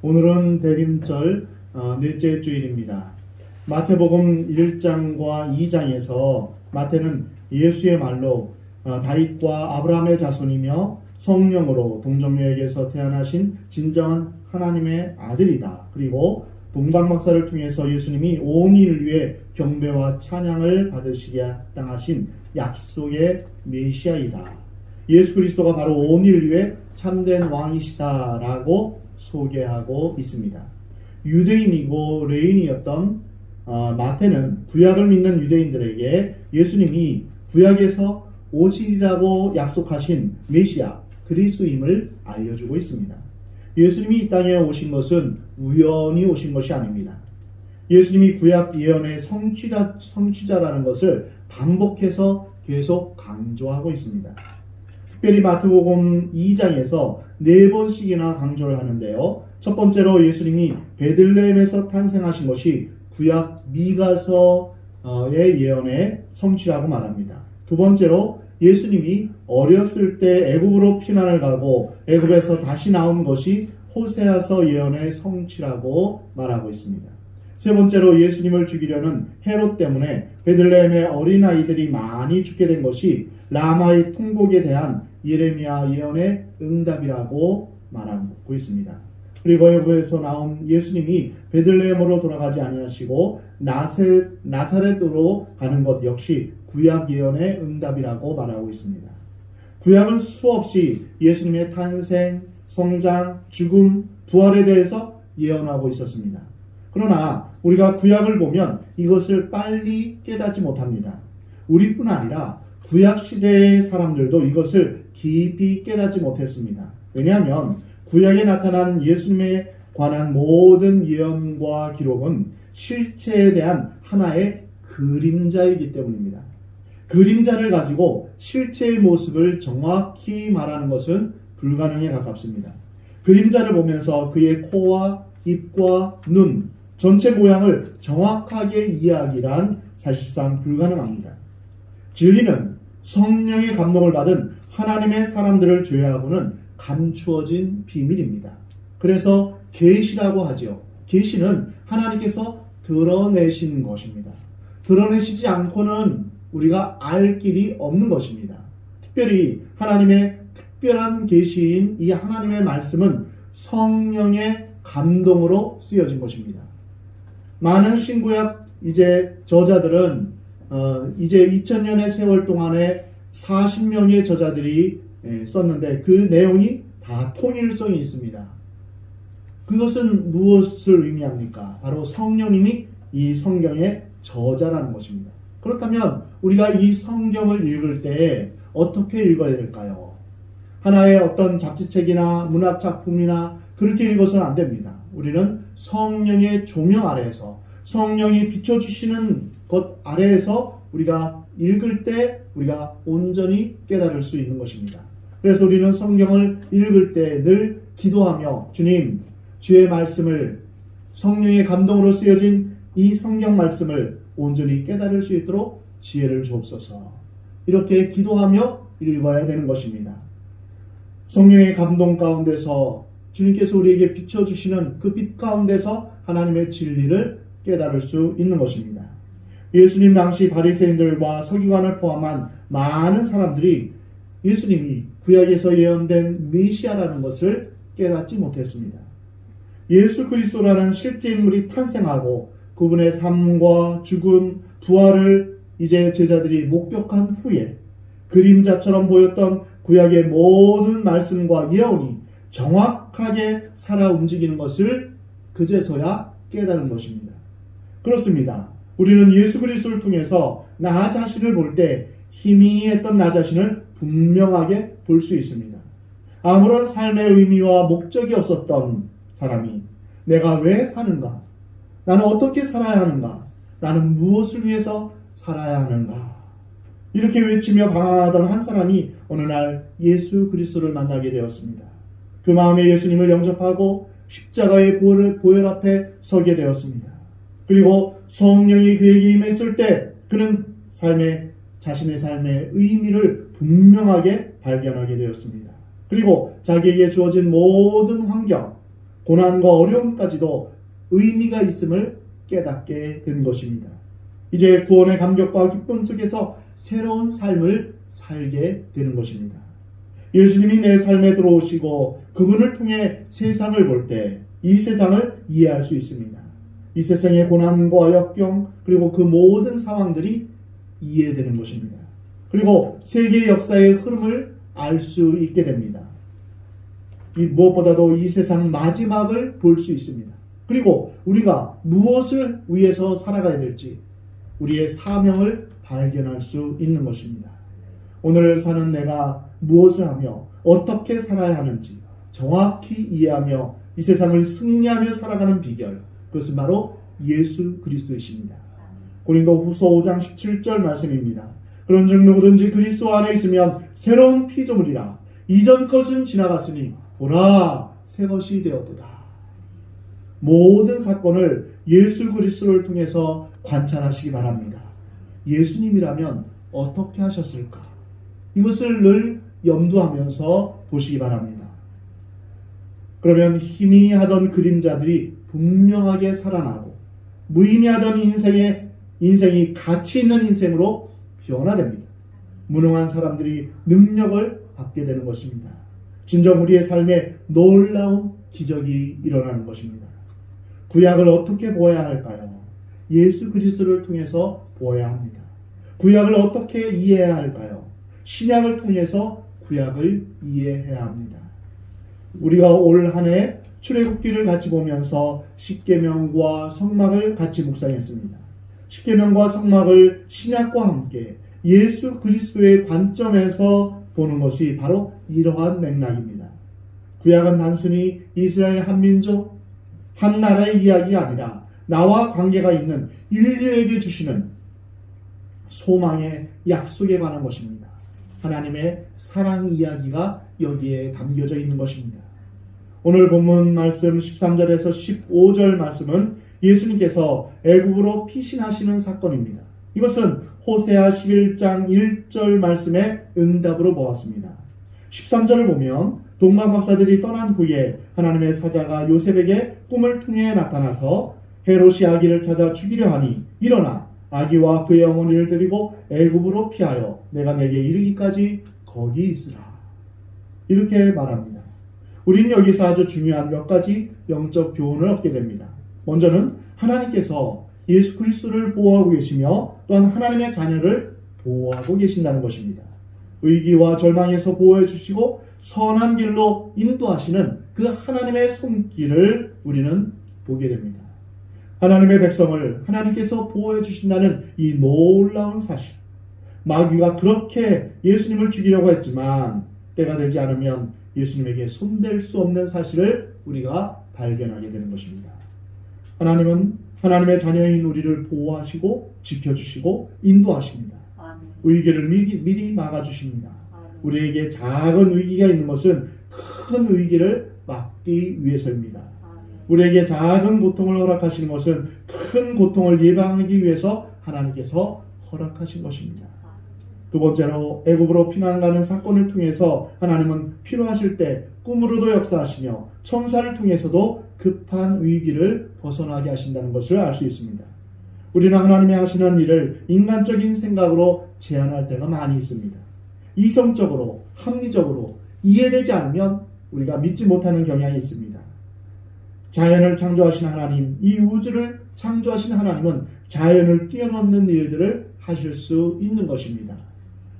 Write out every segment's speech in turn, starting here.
오늘은 대림절 넷째 주일입니다. 마태복음 1장과 2장에서 마태는 예수의 말로 다윗과 아브라함의 자손이며 성령으로 동정녀에게서 태어나신 진정한 하나님의 아들이다. 그리고 동방박사를 통해서 예수님이 온 인을 위해 경배와 찬양을 받으시게 합당하신 약속의 메시아이다. 예수 그리스도가 바로 온 인을 위해 참된 왕이시다라고 소개하고 있습니다. 유대인이고 레인이었던 마태는 구약을 믿는 유대인들에게 예수님이 구약에서 오시리라고 약속하신 메시아 그리스도임을 알려주고 있습니다. 예수님이 이 땅에 오신 것은 우연히 오신 것이 아닙니다. 예수님이 구약 예언의 성취자라는 것을 반복해서 계속 강조하고 있습니다. 특별히 마태복음 2장에서 4번씩이나 강조를 하는데요. 첫 번째로 예수님이 베들레헴에서 탄생하신 것이 구약 미가서의 예언의 성취라고 말합니다. 두 번째로 예수님이 어렸을 때 애굽으로 피난을 가고 애굽에서 다시 나온 것이 호세아서 예언의 성취라고 말하고 있습니다. 세 번째로 예수님을 죽이려는 헤롯 때문에 베들레헴의 어린아이들이 많이 죽게 된 것이 라마의 통곡에 대한 예레미야 예언의 응답이라고 말하고 있습니다. 그리고 애굽에서 나온 예수님이 베들레헴으로 돌아가지 아니하시고 나사렛으로 가는 것 역시 구약 예언의 응답이라고 말하고 있습니다. 구약은 수없이 예수님의 탄생, 성장, 죽음, 부활에 대해서 예언하고 있었습니다. 그러나 우리가 구약을 보면 이것을 빨리 깨닫지 못합니다. 우리뿐 아니라 구약 시대의 사람들도 이것을 깊이 깨닫지 못했습니다. 왜냐하면 구약에 나타난 예수님에 관한 모든 예언과 기록은 실체에 대한 하나의 그림자이기 때문입니다. 그림자를 가지고 실체의 모습을 정확히 말하는 것은 불가능에 가깝습니다. 그림자를 보면서 그의 코와 입과 눈, 전체 모양을 정확하게 이해하기란 사실상 불가능합니다. 진리는 성령의 감동을 받은 하나님의 사람들을 제외하고는 감추어진 비밀입니다. 그래서 계시라고 하죠. 계시는 하나님께서 드러내신 것입니다. 드러내시지 않고는 우리가 알 길이 없는 것입니다. 특별히 하나님의 특별한 계시인 이 하나님의 말씀은 성령의 감동으로 쓰여진 것입니다. 많은 신구약 저자들은 이제 2000년의 세월 동안에 40명의 저자들이 썼는데 그 내용이 다 통일성이 있습니다. 그것은 무엇을 의미합니까? 바로 성령님이 이 성경의 저자라는 것입니다. 그렇다면 우리가 이 성경을 읽을 때 어떻게 읽어야 될까요? 하나의 어떤 잡지책이나 문학작품이나 그렇게 읽어서는 안 됩니다. 우리는 성령의 조명 아래에서 성령이 비춰주시는 것 아래에서 우리가 읽을 때 우리가 온전히 깨달을 수 있는 것입니다. 그래서 우리는 성경을 읽을 때 늘 기도하며 주님, 주의 말씀을 성령의 감동으로 쓰여진 이 성경 말씀을 온전히 깨달을 수 있도록 지혜를 주옵소서. 이렇게 기도하며 읽어야 되는 것입니다. 성령의 감동 가운데서 주님께서 우리에게 비춰주시는 그 빛 가운데서 하나님의 진리를 깨달을 수 있는 것입니다. 예수님 당시 바리새인들과 서기관을 포함한 많은 사람들이 예수님이 구약에서 예언된 메시아라는 것을 깨닫지 못했습니다. 예수 그리스도라는 실제 인물이 탄생하고 그분의 삶과 죽음, 부활을 이제 제자들이 목격한 후에 그림자처럼 보였던 구약의 모든 말씀과 예언이 정확하게 살아 움직이는 것을 그제서야 깨달은 것입니다. 그렇습니다. 우리는 예수 그리스도를 통해서 나 자신을 볼 때 희미했던 나 자신을 분명하게 볼 수 있습니다. 아무런 삶의 의미와 목적이 없었던 사람이 내가 왜 사는가? 나는 어떻게 살아야 하는가? 나는 무엇을 위해서 살아야 하는가? 이렇게 외치며 방황하던 한 사람이 어느 날 예수 그리스도를 만나게 되었습니다. 그 마음에 예수님을 영접하고 십자가의 보혈 앞에 서게 되었습니다. 그리고 성령이 그에게 임했을 때 그는 자신의 삶의 의미를 분명하게 발견하게 되었습니다. 그리고 자기에게 주어진 모든 환경, 고난과 어려움까지도 의미가 있음을 깨닫게 된 것입니다. 이제 구원의 감격과 기쁨 속에서 새로운 삶을 살게 되는 것입니다. 예수님이 내 삶에 들어오시고 그분을 통해 세상을 볼 때 이 세상을 이해할 수 있습니다. 이 세상의 고난과 역경 그리고 그 모든 상황들이 이해되는 것입니다. 그리고 세계 역사의 흐름을 알 수 있게 됩니다. 무엇보다도 이 세상 마지막을 볼 수 있습니다. 그리고 우리가 무엇을 위해서 살아가야 될지 우리의 사명을 발견할 수 있는 것입니다. 오늘 사는 내가 무엇을 하며 어떻게 살아야 하는지 정확히 이해하며 이 세상을 승리하며 살아가는 비결, 그것은 바로 예수 그리스도이십니다. 고린도후서 5장 17절 말씀입니다. 그런즉 누구든지 그리스도 안에 있으면 새로운 피조물이라 이전 것은 지나갔으니 보라 새 것이 되었도다. 모든 사건을 예수 그리스도를 통해서 관찰하시기 바랍니다. 예수님이라면 어떻게 하셨을까? 이것을 늘 염두하면서 보시기 바랍니다. 그러면 희미하던 그림자들이 분명하게 살아나고 무의미하던 인생이 가치 있는 인생으로 변화됩니다. 무능한 사람들이 능력을 받게 되는 것입니다. 진정 우리의 삶에 놀라운 기적이 일어나는 것입니다. 구약을 어떻게 보아야 할까요? 예수 그리스도를 통해서 보아야 합니다. 구약을 어떻게 이해해야 할까요? 신약을 통해서 구약을 이해해야 합니다. 우리가 올 한 해 출애굽기를 같이 보면서 십계명과 성막을 같이 묵상했습니다. 십계명과 성막을 신약과 함께 예수 그리스도의 관점에서 보는 것이 바로 이러한 맥락입니다. 구약은 단순히 이스라엘 한 민족, 한 나라의 이야기가 아니라 나와 관계가 있는 인류에게 주시는 소망의 약속에 관한 것입니다. 하나님의 사랑 이야기가 여기에 담겨져 있는 것입니다. 오늘 본문 말씀 13절에서 15절 말씀은 예수님께서 애굽으로 피신하시는 사건입니다. 이것은 호세아 11장 1절 말씀의 응답으로 보았습니다. 13절을 보면 동방 박사들이 떠난 후에 하나님의 사자가 요셉에게 꿈을 통해 나타나서 헤롯이 아기를 찾아 죽이려 하니 일어나 아기와 그의 어머니를 데리고 애굽으로 피하여 내가 내게 이르기까지 거기 있으라. 이렇게 말합니다. 우리는 여기서 아주 중요한 몇 가지 영적 교훈을 얻게 됩니다. 먼저는 하나님께서 예수 그리스도를 보호하고 계시며 또한 하나님의 자녀를 보호하고 계신다는 것입니다. 위기와 절망에서 보호해 주시고 선한 길로 인도하시는 그 하나님의 손길을 우리는 보게 됩니다. 하나님의 백성을 하나님께서 보호해 주신다는 이 놀라운 사실. 마귀가 그렇게 예수님을 죽이려고 했지만 때가 되지 않으면 예수님에게 손댈 수 없는 사실을 우리가 발견하게 되는 것입니다. 하나님은 하나님의 자녀인 우리를 보호하시고 지켜주시고 인도하십니다. 아멘. 위기를 미리 막아주십니다. 아멘. 우리에게 작은 위기가 있는 것은 큰 위기를 막기 위해서입니다. 아멘. 우리에게 작은 고통을 허락하시는 것은 큰 고통을 예방하기 위해서 하나님께서 허락하신 것입니다. 두 번째로 애굽으로 피난가는 사건을 통해서 하나님은 필요하실 때 꿈으로도 역사하시며 천사를 통해서도 급한 위기를 벗어나게 하신다는 것을 알 수 있습니다. 우리는 하나님이 하시는 일을 인간적인 생각으로 제한할 때가 많이 있습니다. 이성적으로 합리적으로 이해되지 않으면 우리가 믿지 못하는 경향이 있습니다. 자연을 창조하신 하나님, 이 우주를 창조하신 하나님은 자연을 뛰어넘는 일들을 하실 수 있는 것입니다.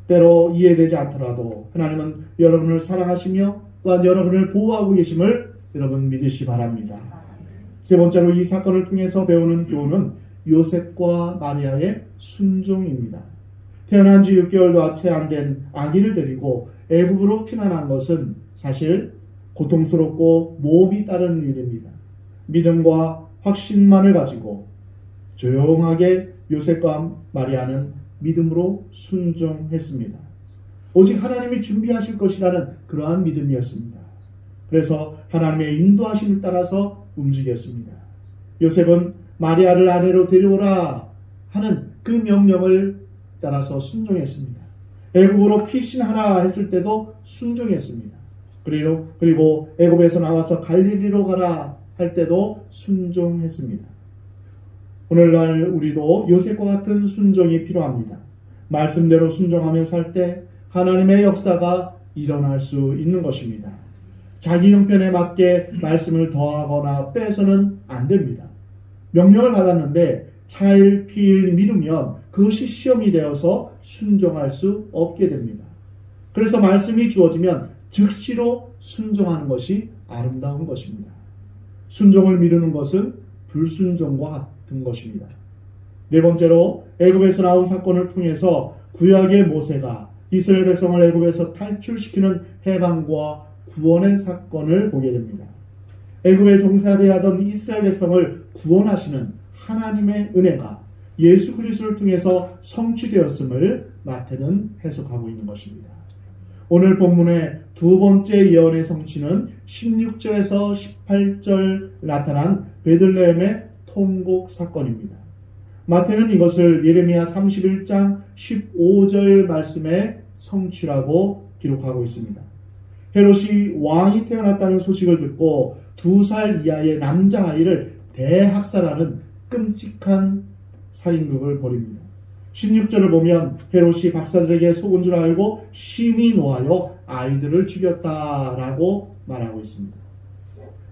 때로 이해되지 않더라도 하나님은 여러분을 사랑하시며 또한 여러분을 보호하고 계심을 여러분 믿으시 바랍니다. 세 번째로 이 사건을 통해서 배우는 교훈은 요셉과 마리아의 순종입니다. 태어난 지 6개월도 채 안 된 아기를 데리고 애굽으로 피난한 것은 사실 고통스럽고 모험이 따르는 일입니다. 믿음과 확신만을 가지고 조용하게 요셉과 마리아는 믿음으로 순종했습니다. 오직 하나님이 준비하실 것이라는 그러한 믿음이었습니다. 그래서 하나님의 인도하심을 따라서 움직였습니다. 요셉은 마리아를 아내로 데려오라 하는 그 명령을 따라서 순종했습니다. 애굽으로 피신하라 했을 때도 순종했습니다. 그리고 애굽에서 나와서 갈릴리로 가라 할 때도 순종했습니다. 오늘날 우리도 요셉과 같은 순종이 필요합니다. 말씀대로 순종하며 살 때 하나님의 역사가 일어날 수 있는 것입니다. 자기 형편에 맞게 말씀을 더하거나 빼서는 안 됩니다. 명령을 받았는데 차일피일 미루면 그것이 시험이 되어서 순종할 수 없게 됩니다. 그래서 말씀이 주어지면 즉시로 순종하는 것이 아름다운 것입니다. 순종을 미루는 것은 불순종과 같은 것입니다. 네 번째로 애굽에서 나온 사건을 통해서 구약의 모세가 이스라엘 백성을 애굽에서 탈출시키는 해방과 구원의 사건을 보게 됩니다. 애굽에 종살이하던 이스라엘 백성을 구원하시는 하나님의 은혜가 예수 그리스도를 통해서 성취되었음을 마태는 해석하고 있는 것입니다. 오늘 본문의 두 번째 예언의 성취는 16절에서 18절 나타난 베들레헴의 통곡 사건입니다. 마태는 이것을 예레미야 31장 15절 말씀의 성취라고 기록하고 있습니다. 헤롯이 왕이 태어났다는 소식을 듣고 2살 이하의 남자아이를 대학살하는 끔찍한 살인극을 벌입니다. 16절을 보면 헤롯이 박사들에게 속은 줄 알고 심히 노하여 아이들을 죽였다라고 말하고 있습니다.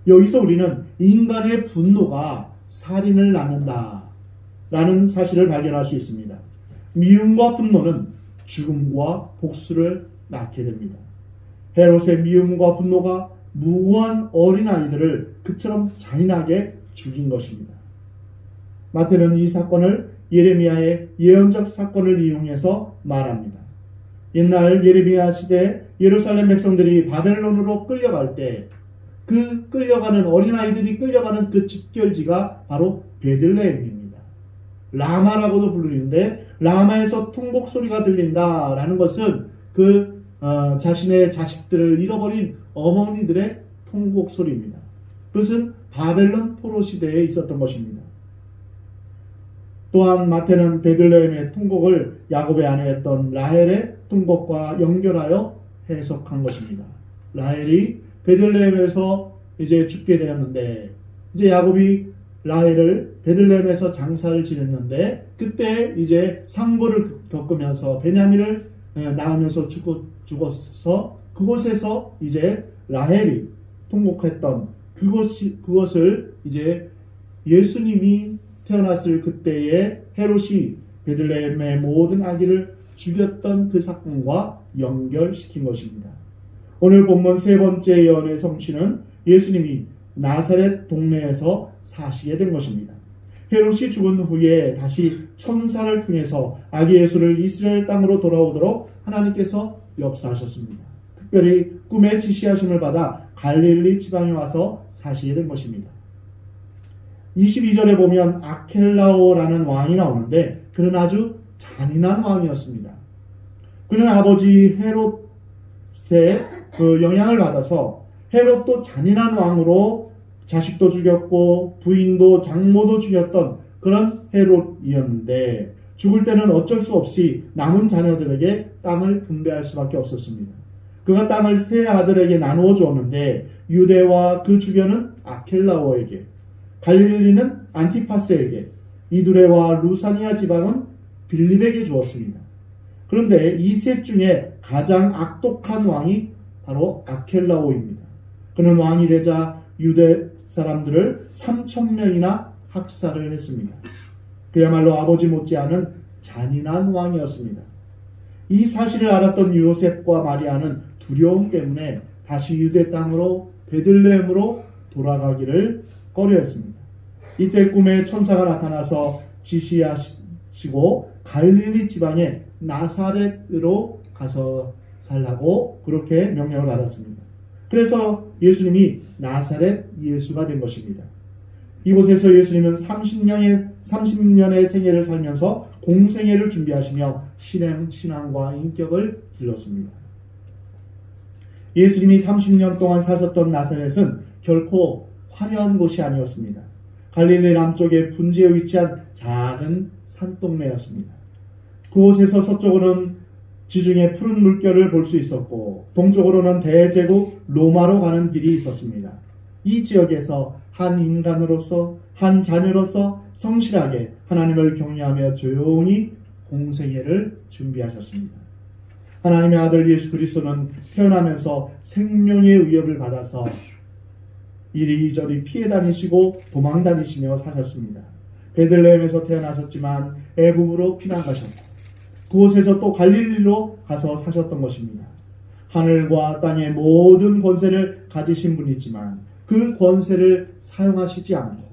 여기서 우리는 인간의 분노가 살인을 낳는다라는 사실을 발견할 수 있습니다. 미움과 분노는 죽음과 복수를 낳게 됩니다. 헤롯의 미움과 분노가 무고한 어린아이들을 그처럼 잔인하게 죽인 것입니다. 마태는 이 사건을 예레미야의 예언적 사건을 이용해서 말합니다. 옛날 예레미야 시대 예루살렘 백성들이 바벨론으로 끌려갈 때 그 끌려가는 어린아이들이 끌려가는 그 집결지가 바로 베들레헴입니다. 라마라고도 부르는데 라마에서 통곡 소리가 들린다라는 것은 자신의 자식들을 잃어버린 어머니들의 통곡 소리입니다. 그것은 바벨론 포로 시대에 있었던 것입니다. 또한 마태는 베들레헴의 통곡을 야곱의 아내였던 라헬의 통곡과 연결하여 해석한 것입니다. 라헬이 베들레헴에서 이제 죽게 되었는데 이제 야곱이 라헬을 베들레헴에서 장사를 지냈는데 그때 이제 상고를 겪으면서 베냐민을 낳으면서 죽어서 그곳에서 이제 라헬이 통곡했던 그것을 이제 예수님이 태어났을 그때에 헤롯이 베들레헴의 모든 아기를 죽였던 그 사건과 연결시킨 것입니다. 오늘 본문 세 번째 예언의 성취는 예수님이 나사렛 동네에서 사시게 된 것입니다. 헤롯이 죽은 후에 다시 천사를 통해서 아기 예수를 이스라엘 땅으로 돌아오도록 하나님께서 역사하셨습니다. 특별히 꿈에 지시하심을 받아 갈릴리 지방에 와서 사시게 된 것입니다. 22절에 보면 아켈라오라는 왕이 나오는데 그는 아주 잔인한 왕이었습니다. 그는 아버지 헤롯의 영향을 받아서 헤롯도 잔인한 왕으로 자식도 죽였고 부인도 장모도 죽였던 그런 헤롯이었는데 죽을 때는 어쩔 수 없이 남은 자녀들에게 땅을 분배할 수밖에 없었습니다. 그가 땅을 세 아들에게 나누어 주었는데 유대와 그 주변은 아켈라오에게, 갈릴리는 안티파스에게, 이두레와 루사니아 지방은 빌립에게 주었습니다. 그런데 이 셋 중에 가장 악독한 왕이 바로 아켈라오입니다. 그는 왕이 되자 유대 사람들을 3,000명이나 학살을 했습니다. 그야말로 아버지 못지않은 잔인한 왕이었습니다. 이 사실을 알았던 요셉과 마리아는 두려움 때문에 다시 유대 땅으로 베들레헴으로 돌아가기를 꺼려했습니다. 이때 꿈에 천사가 나타나서 지시하시고 갈릴리 지방의 나사렛으로 가서 살라고 그렇게 명령을 받았습니다. 그래서 예수님이 나사렛 예수가 된 것입니다. 이곳에서 예수님은 30년의 생애를 살면서 공생애를 준비하시며 신앙과 인격을 길렀습니다. 예수님이 30년 동안 사셨던 나사렛은 결코 화려한 곳이 아니었습니다. 갈릴리 남쪽의 분지에 위치한 작은 산동네였습니다. 그곳에서 서쪽으로는 지중해 푸른 물결을 볼 수 있었고 동쪽으로는 대제국 로마로 가는 길이 있었습니다. 이 지역에서 한 인간으로서 한 자녀로서 성실하게 하나님을 경외하며 조용히 공생애를 준비하셨습니다. 하나님의 아들 예수 그리스도는 태어나면서 생명의 위협을 받아서 이리저리 피해 다니시고 도망 다니시며 사셨습니다. 베들레헴에서 태어나셨지만 애굽으로 피난 가셨고 그곳에서 또 갈릴리로 가서 사셨던 것입니다. 하늘과 땅의 모든 권세를 가지신 분이지만 그 권세를 사용하시지 않고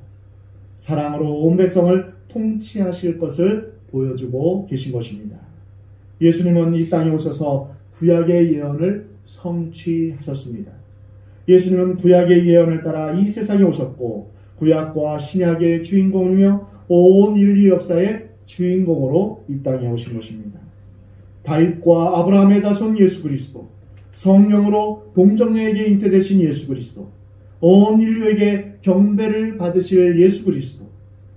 사랑으로 온 백성을 통치하실 것을 보여주고 계신 것입니다. 예수님은 이 땅에 오셔서 구약의 예언을 성취하셨습니다. 예수님은 구약의 예언을 따라 이 세상에 오셨고 구약과 신약의 주인공이며 온 인류 역사의 주인공으로 이 땅에 오신 것입니다. 다윗과 아브라함의 자손 예수 그리스도, 성령으로 동정녀에게 잉태되신 예수 그리스도, 온 인류에게 경배를 받으실 예수 그리스도,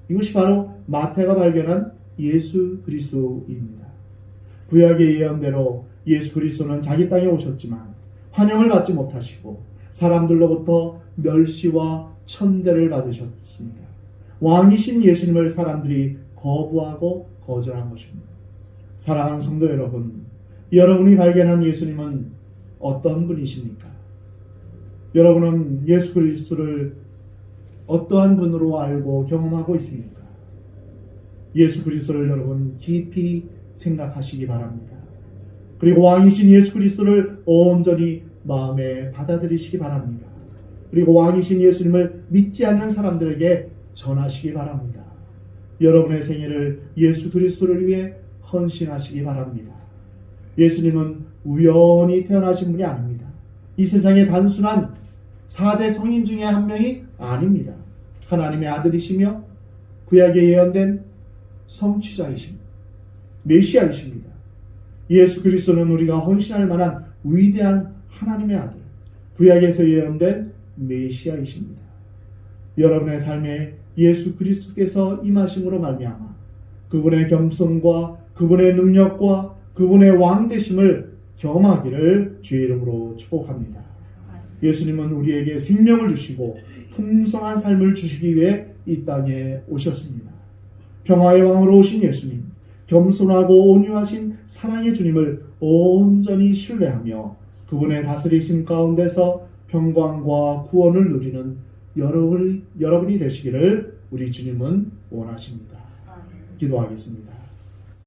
이것이 바로 마태가 발견한 예수 그리스도입니다. 구약의 예언대로 예수 그리스도는 자기 땅에 오셨지만 환영을 받지 못하시고 사람들로부터 멸시와 천대를 받으셨습니다. 왕이신 예수님을 사람들이 거부하고 거절한 것입니다. 사랑하는 성도 여러분, 여러분이 발견한 예수님은 어떤 분이십니까? 여러분은 예수 그리스도를 어떠한 분으로 알고 경험하고 있습니까? 예수 그리스도를 여러분 깊이 생각하시기 바랍니다. 그리고 왕이신 예수 그리스도를 온전히 마음에 받아들이시기 바랍니다. 그리고 왕이신 예수님을 믿지 않는 사람들에게 전하시기 바랍니다. 여러분의 생애를 예수 그리스도를 위해 헌신하시기 바랍니다. 예수님은 우연히 태어나신 분이 아닙니다. 이 세상의 단순한 4대 성인 중에 한 명이 아닙니다. 하나님의 아들이시며 구약에 예언된 성취자이십니다. 메시아이십니다. 예수 그리스도는 우리가 헌신할 만한 위대한 하나님의 아들, 구약에서 예언된 메시아이십니다. 여러분의 삶에 예수 그리스도께서 임하심으로 말미암아 그분의 겸손과 그분의 능력과 그분의 왕되심을 경험하기를 주의 이름으로 축복합니다. 예수님은 우리에게 생명을 주시고 풍성한 삶을 주시기 위해 이 땅에 오셨습니다. 평화의 왕으로 오신 예수님, 겸손하고 온유하신 사랑의 주님을 온전히 신뢰하며 그분의 다스리심 가운데서 평강과 구원을 누리는 여러분이 되시기를 우리 주님은 원하십니다. 기도하겠습니다.